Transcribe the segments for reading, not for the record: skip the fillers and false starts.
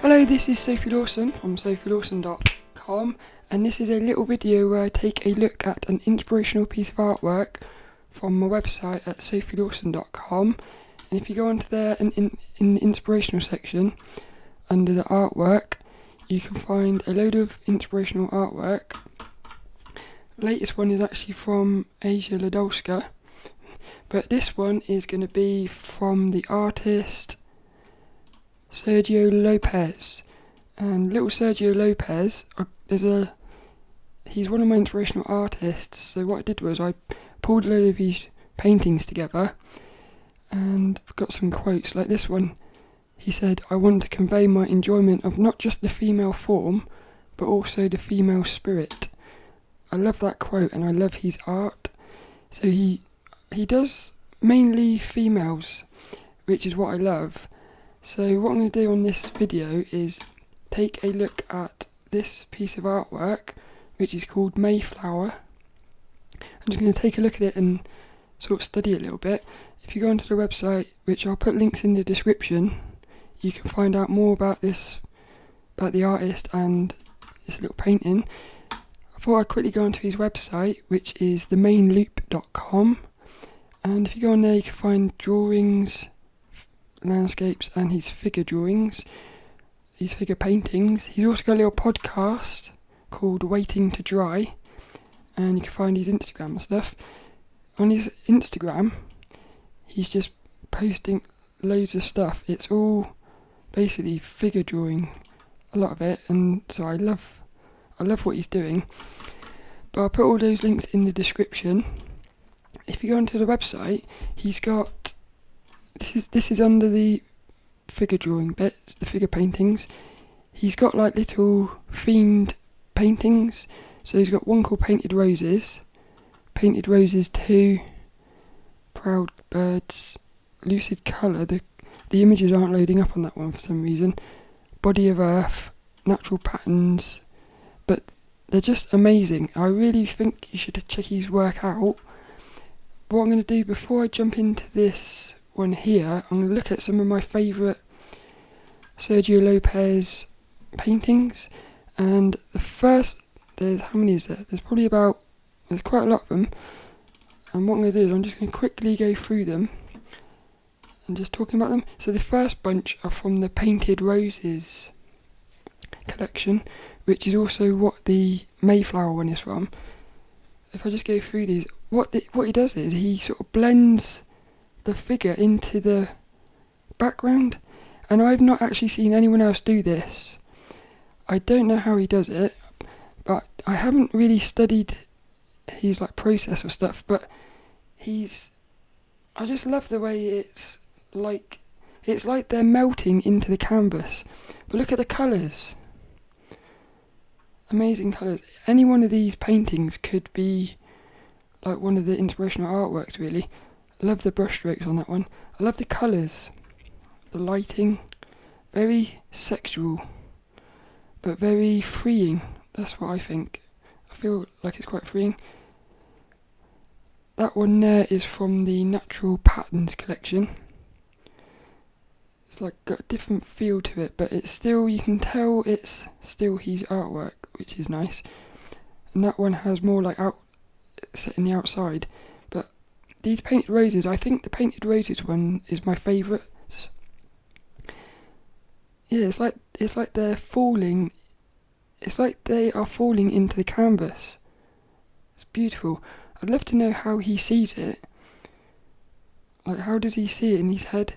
Hello, this is Sophie Lawson from sophielawson.com, and this is a little video where I take a look at an inspirational piece of artwork from my website at sophielawson.com. And if you go onto there and in the inspirational section, under the artwork, you can find a load of inspirational artwork. The latest one is actually from Asia Ladolska, but this one is going to be from the artist Sergio Lopez. And little Sergio Lopez, he's one of my inspirational artists. So what I did was I pulled a load of his paintings together and got some quotes like this one. He said, "I want to convey my enjoyment of not just the female form, but also the female spirit." I love that quote and I love his art. So he does mainly females, which is what I love. So what I'm going to do on this video is take a look at this piece of artwork, which is called Mayflower. I'm just going to take a look at it and sort of study it a little bit. If you go onto the website, which I'll put links in the description, you can find out more about the artist and this little painting. I thought I'd quickly go onto his website, which is themainloop.com, and if you go on there you can find drawings, landscapes and his figure drawings, his figure paintings. He's also got a little podcast called Waiting to Dry, and you can find his Instagram and stuff. On his Instagram he's just posting loads of stuff. It's all basically figure drawing, a lot of it, and so I love what he's doing. But I'll put all those links in the description. If you go onto the website, he's got this is under the figure drawing bit, the figure paintings. He's got like little themed paintings. So he's got one called Painted Roses 2, Proud Birds, Lucid Colour. The images aren't loading up on that one for some reason. Body of Earth, Natural Patterns, but they're just amazing. I really think you should check his work out. What I'm going to do before I jump into this one here, I'm going to look at some of my favourite Sergio Lopez paintings. And the first, how many is there? There's quite a lot of them. And what I'm going to do is I'm just going to quickly go through them and just talking about them. So the first bunch are from the Painted Roses collection, which is also what the Mayflower one is from. If I just go through these, what he does is he sort of blends the figure into the background, and I've not actually seen anyone else do this. I don't know how he does it, but I haven't really studied his process or stuff, but I just love the way it's like they're melting into the canvas. But look at the colours. Amazing colours. Any one of these paintings could be like one of the inspirational artworks, really. I love the brushstrokes on that one. I love the colours, the lighting. Very sexual, but very freeing. That's what I think. I feel like it's quite freeing. That one there is from the Natural Patterns collection. It's got a different feel to it, but it's still, you can tell it's still his artwork, which is nice. And that one has more set in the outside. But these Painted Roses, I think the Painted Roses one is my favourite. Yeah, it's like they're falling. It's like they are falling into the canvas. It's beautiful. I'd love to know how he sees it. How does he see it in his head?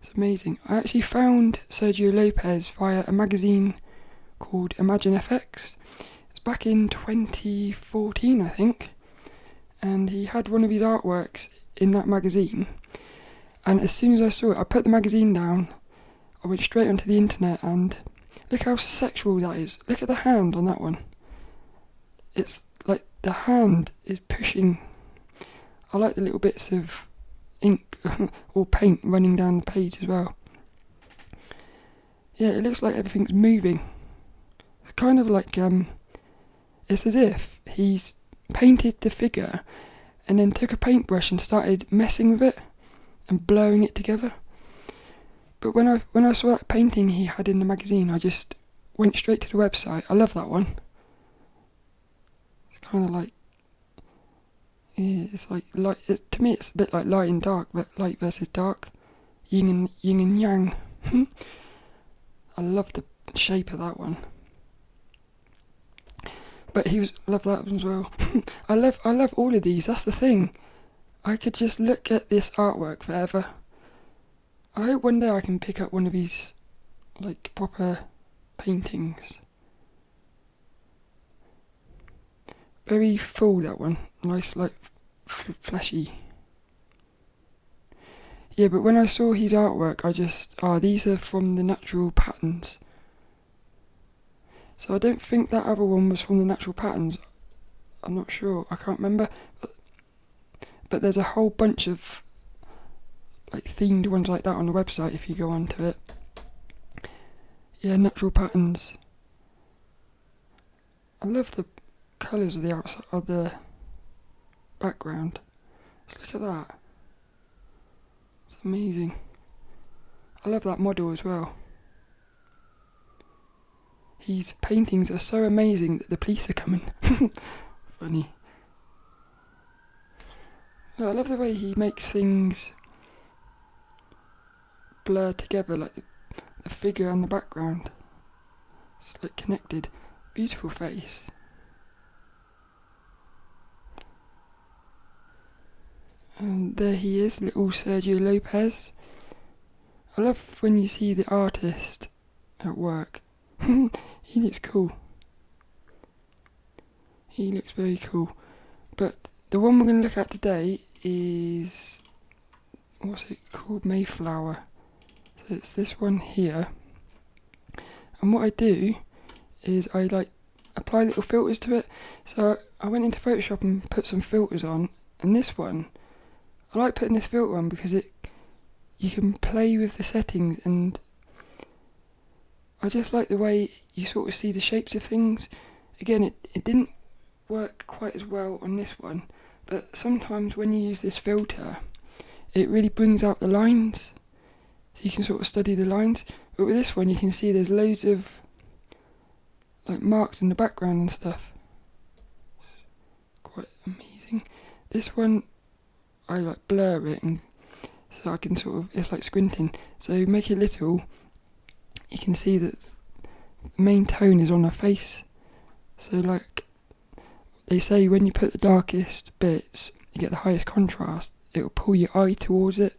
It's amazing. I actually found Sergio Lopez via a magazine called Imagine FX. It's back in 2014, I think. And he had one of his artworks in that magazine. And as soon as I saw it, I put the magazine down. I went straight onto the internet and look how sexual that is. Look at the hand on that one. It's like the hand is pushing. I like the little bits of ink or paint running down the page as well. Yeah, it looks like everything's moving. It's kind of like it's as if he's painted the figure and then took a paintbrush and started messing with it and blurring it together. But when I saw that painting he had in the magazine, I just went straight to the website. I love that one. It's kind of like, yeah, it's like light. To me, it's a bit like light and dark, but light versus dark, yin and yang. I love the shape of that one. But love that one as well. I love all of these. That's the thing. I could just look at this artwork forever. I hope one day I can pick up one of these, like, proper paintings. Very full, that one. Nice, like, fleshy. Yeah, but when I saw his artwork, these are from the natural patterns. So I don't think that other one was from the natural patterns. I'm not sure. I can't remember. But there's a whole bunch of like themed ones like that on the website if you go onto it. Yeah, natural patterns. I love the colours of the outside of the background. Just look at that. It's amazing. I love that model as well. His paintings are so amazing that the police are coming. Funny. No, I love the way he makes things blur together, like the figure and the background. It's like connected. Beautiful face. And there he is, little Sergio Lopez. I love when you see the artist at work. He looks cool. He looks very cool. But the one we're going to look at today is, what's it called? Mayflower. So it's this one here. And what I do is I like apply little filters to it. So I went into Photoshop and put some filters on. And this one, I like putting this filter on because you can play with the settings, and I just like the way you sort of see the shapes of things. Again, it didn't work quite as well on this one, but sometimes when you use this filter, it really brings out the lines, so you can sort of study the lines. But with this one, you can see there's loads of like marks in the background and stuff. Quite amazing. This one, I like blur it, and so I can sort of, it's like squinting. So make it little. You can see that the main tone is on her face. So like they say, when you put the darkest bits, you get the highest contrast. It will pull your eye towards it.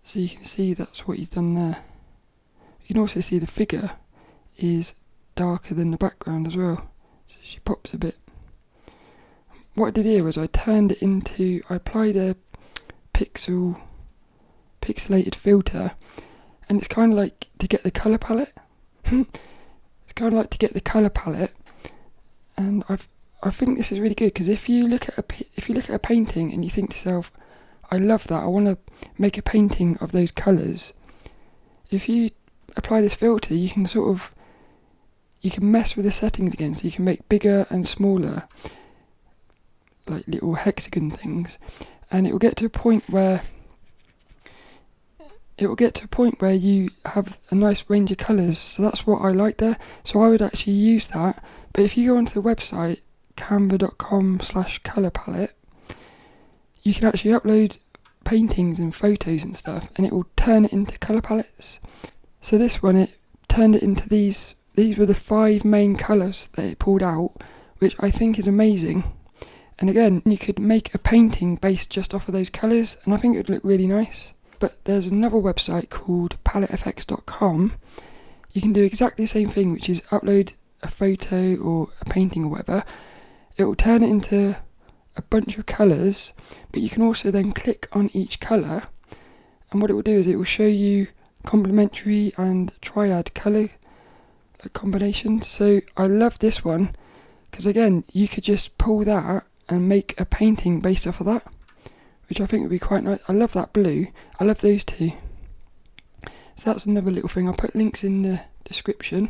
So you can see that's what he's done there. You can also see the figure is darker than the background as well. So she pops a bit. What I did here was I applied a pixelated filter, and it's kind of like to get the colour palette. It's kind of like to get the colour palette, and I think this is really good, because if you look at a painting and you think to yourself, I love that, I want to make a painting of those colours. If you apply this filter, you can mess with the settings again, so you can make bigger and smaller, like little hexagon things, and it will get to a point where you have a nice range of colours. So that's what I like there. So I would actually use that. But if you go onto the website canva.com/colour palette, you can actually upload paintings and photos and stuff, and it will turn it into colour palettes. So this one, it turned it into these were the 5 main colours that it pulled out, which I think is amazing. And again, you could make a painting based just off of those colours, and I think it would look really nice. But there's another website called palettefx.com. You can do exactly the same thing, which is upload a photo or a painting or whatever. It will turn it into a bunch of colours, but you can also then click on each colour, and what it will do is it will show you complementary and triad colour combinations. So I love this one, because again, you could just pull that and make a painting based off of that, which I think would be quite nice. I love that blue. I love those two. So that's another little thing. I'll put links in the description.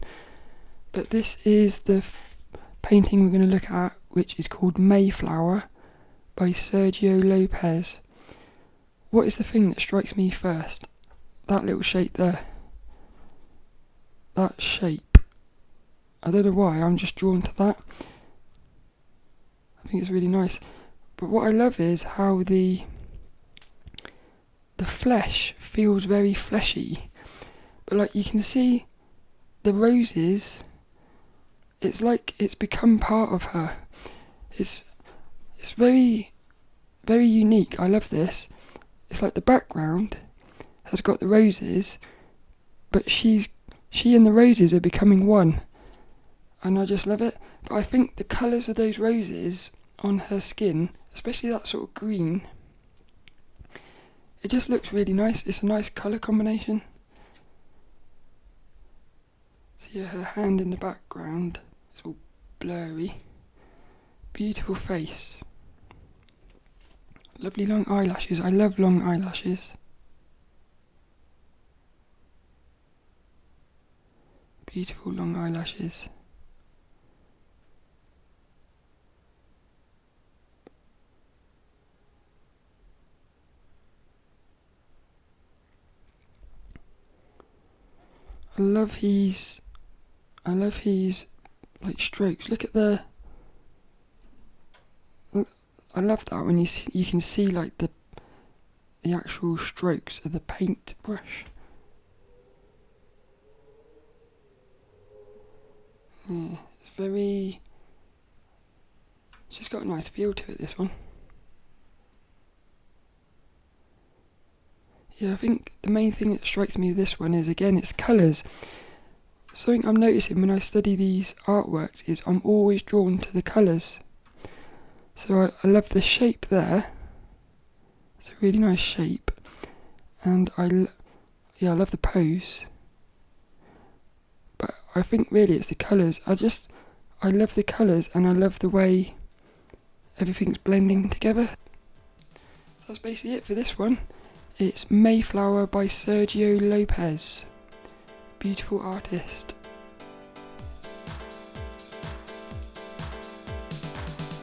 But this is the painting we're going to look at, which is called Mayflower by Sergio Lopez. What is the thing that strikes me first? that little shape there. That shape. I don't know why, I'm just drawn to that. I think it's really nice. But what I love is how the flesh feels very fleshy. But like you can see the roses, it's like it's become part of her. It's very, very unique. I love this. It's like the background has got the roses, but she and the roses are becoming one. And I just love it. But I think the colours of those roses on her skin, especially that sort of green, it just looks really nice. It's a nice colour combination. See her hand in the background, it's all blurry. Beautiful face. Lovely long eyelashes. I love long eyelashes. Beautiful long eyelashes. I love his like strokes. Look at the. I love that when you can see like the actual strokes of the paintbrush. Yeah, it's just got a nice feel to it, this one. Yeah, I think the main thing that strikes me with this one is, again, it's colours. Something I'm noticing when I study these artworks is I'm always drawn to the colours. So I love the shape there. It's a really nice shape. And I love the pose. But I think really it's the colours. I love the colours and I love the way everything's blending together. So that's basically it for this one. It's Mayflower by Sergio Lopez. Beautiful artist.